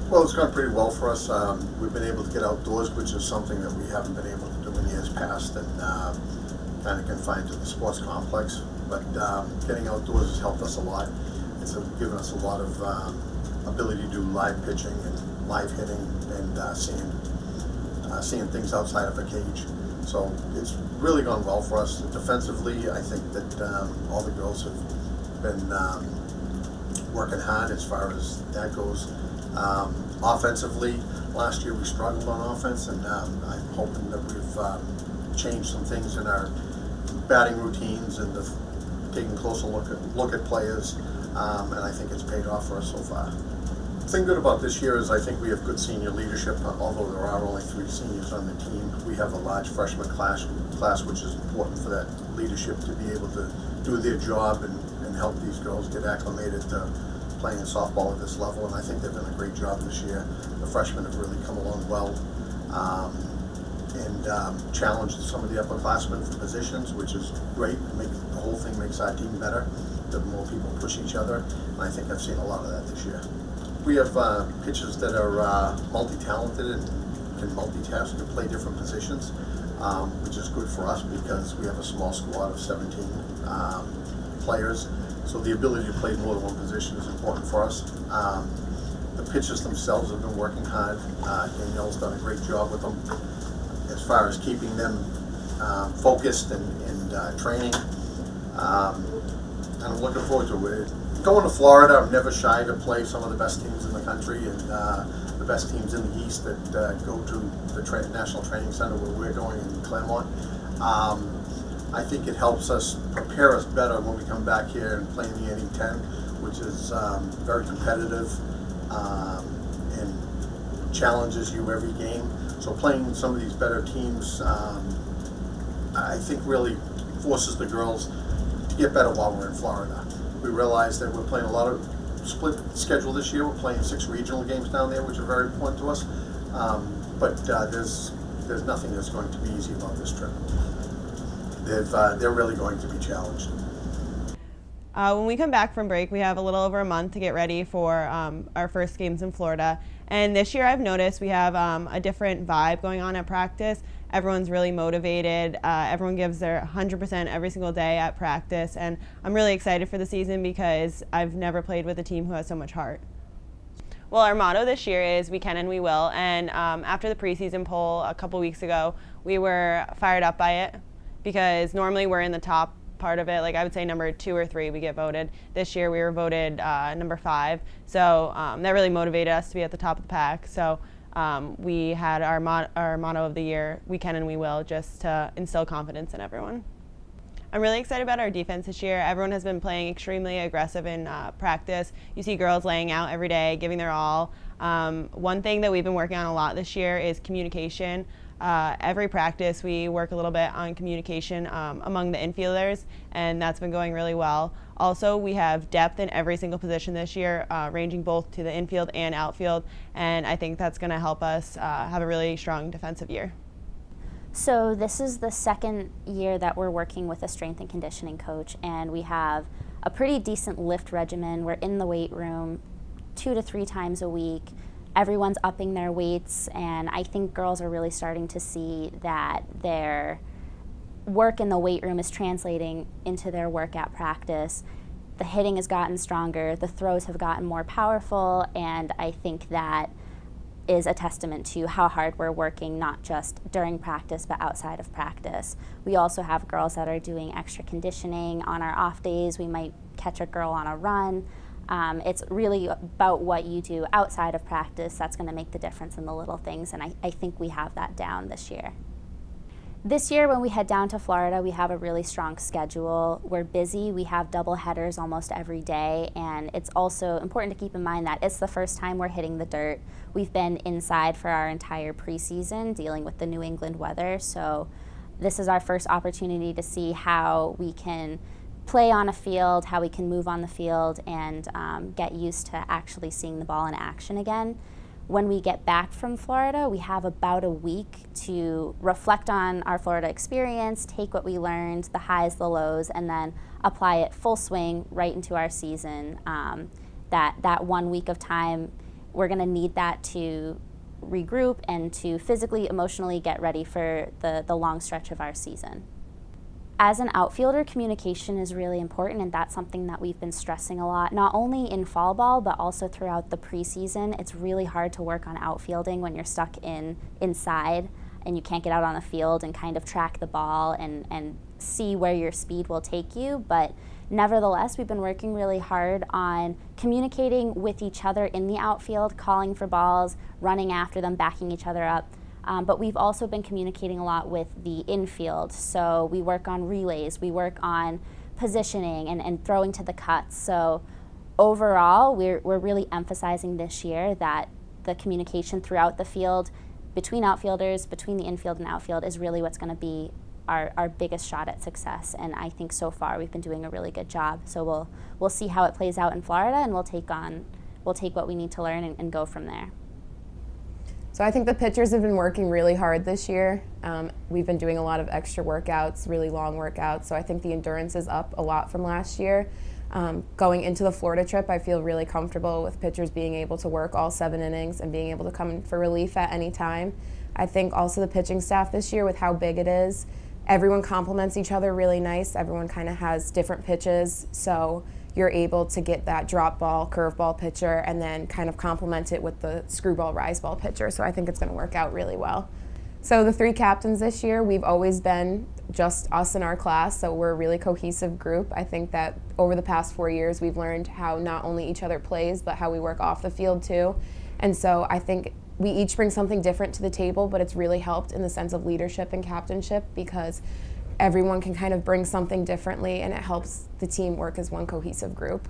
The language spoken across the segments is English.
Well, it's gone pretty well for us. We've been able to get outdoors, which is something that we haven't been able to do in years past, and kind of confined to the sports complex. But getting outdoors has helped us a lot. It's given us a lot of ability to do live pitching and live hitting and seeing things outside of a cage. So it's really gone well for us. Defensively, I think that all the girls have been working hard as far as that goes. Offensively, last year we struggled on offense, and I'm hoping that we've changed some things in our batting routines and taking a closer look at players, and I think it's paid off for us so far. The thing good about this year is I think we have good senior leadership. Although there are only 3 seniors on the team, we have a large freshman class, which is important for that leadership to be able to do their job and help these girls get acclimated to playing softball at this level, and I think they've done a great job this year. The freshmen have really come along well and challenged some of the upperclassmen for positions, which is great. The whole thing makes our team better. The more people push each other, and I think I've seen a lot of that this year. We have pitchers that are multi-talented and can multitask and play different positions, which is good for us because we have a small squad of 17 players. So the ability to play more than one position is important for us. The pitchers themselves have been working hard. Danielle's done a great job with them as far as keeping them focused and training. And I'm looking forward to it. Going to Florida, I'm never shy to play some of the best teams in the country and the best teams in the East that go to the National Training Center where we're going in Claremont. I think it helps us prepare us better when we come back here and play in the NE10, which is very competitive and challenges you every game. So playing some of these better teams, I think really forces the girls to get better while we're in Florida. We realize that we're playing a lot of split schedule this year. We're playing 6 regional games down there, which are very important to us. But there's nothing that's going to be easy about this trip. They're really going to be challenged. When we come back from break, we have a little over a month to get ready for our first games in Florida. And this year I've noticed we have a different vibe going on at practice. Everyone's really motivated. Everyone gives their 100% every single day at practice. And I'm really excited for the season because I've never played with a team who has so much heart. Well, our motto this year is "We can and we will." And after the preseason poll a couple weeks ago, we were fired up by it because normally we're in the top part of it. Like I would say number 2 or 3 we get voted. This year we were voted number 5. So that really motivated us to be at the top of the pack. So we had our motto of the year, "We can and we will," just to instill confidence in everyone. I'm really excited about our defense this year. Everyone has been playing extremely aggressive in practice. You see girls laying out every day, giving their all. One thing that we've been working on a lot this year is communication. Every practice we work a little bit on communication among the infielders, and that's been going really well. Also, we have depth in every single position this year, ranging both to the infield and outfield, and I think that's going to help us have a really strong defensive year. So this is the second year that we're working with a strength and conditioning coach, and we have a pretty decent lift regimen. We're in the weight room 2 to 3 times a week. Everyone's upping their weights, and I think girls are really starting to see that their work in the weight room is translating into their work at practice. The hitting has gotten stronger, the throws have gotten more powerful, and I think that is a testament to how hard we're working, not just during practice, but outside of practice. We also have girls that are doing extra conditioning on our off days. We might catch a girl on a run. It's really about what you do outside of practice that's going to make the difference in the little things, and I think we have that down this year. This year, when we head down to Florida, we have a really strong schedule. We're busy. We have double headers almost every day, and it's also important to keep in mind that it's the first time we're hitting the dirt. We've been inside for our entire preseason dealing with the New England weather, so this is our first opportunity to see how we can play on a field, how we can move on the field, and get used to actually seeing the ball in action again. When we get back from Florida, we have about a week to reflect on our Florida experience, take what we learned, the highs, the lows, and then apply it full swing right into our season. That 1 week of time we're going to need that to regroup and to physically, emotionally get ready for the long stretch of our season. As an outfielder, communication is really important, and that's something that we've been stressing a lot, not only in fall ball, but also throughout the preseason. It's really hard to work on outfielding when you're stuck inside and you can't get out on the field and kind of track the ball and see where your speed will take you. But nevertheless, we've been working really hard on communicating with each other in the outfield, calling for balls, running after them, backing each other up. But we've also been communicating a lot with the infield. So we work on relays, we work on positioning and throwing to the cuts. So overall, we're really emphasizing this year that the communication throughout the field, between outfielders, between the infield and outfield, is really what's going to be our biggest shot at success. And I think so far we've been doing a really good job. So we'll see how it plays out in Florida, and we'll take what we need to learn and go from there. So I think the pitchers have been working really hard this year. We've been doing a lot of extra workouts, really long workouts, so I think the endurance is up a lot from last year. Going into the Florida trip, I feel really comfortable with pitchers being able to work all 7 innings and being able to come in for relief at any time. I think also the pitching staff this year, with how big it is, everyone complements each other really nice. Everyone kind of has different pitches, so you're able to get that drop ball, curveball pitcher, and then kind of complement it with the screwball, rise ball pitcher. So I think it's going to work out really well. So the 3 captains this year, we've always been just us in our class, so we're a really cohesive group. I think that over the past 4 years, we've learned how not only each other plays, but how we work off the field too. And so I think we each bring something different to the table, but it's really helped in the sense of leadership and captainship, because everyone can kind of bring something differently, and it helps the team work as one cohesive group.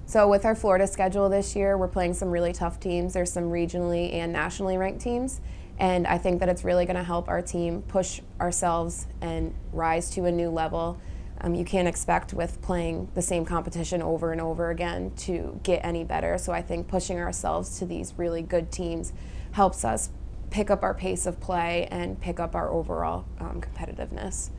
So with our Florida schedule this year, we're playing some really tough teams. There's some regionally and nationally ranked teams, and I think that it's really going to help our team push ourselves and rise to a new level. You can't expect with playing the same competition over and over again to get any better, so I think pushing ourselves to these really good teams helps us pick up our pace of play and pick up our overall competitiveness.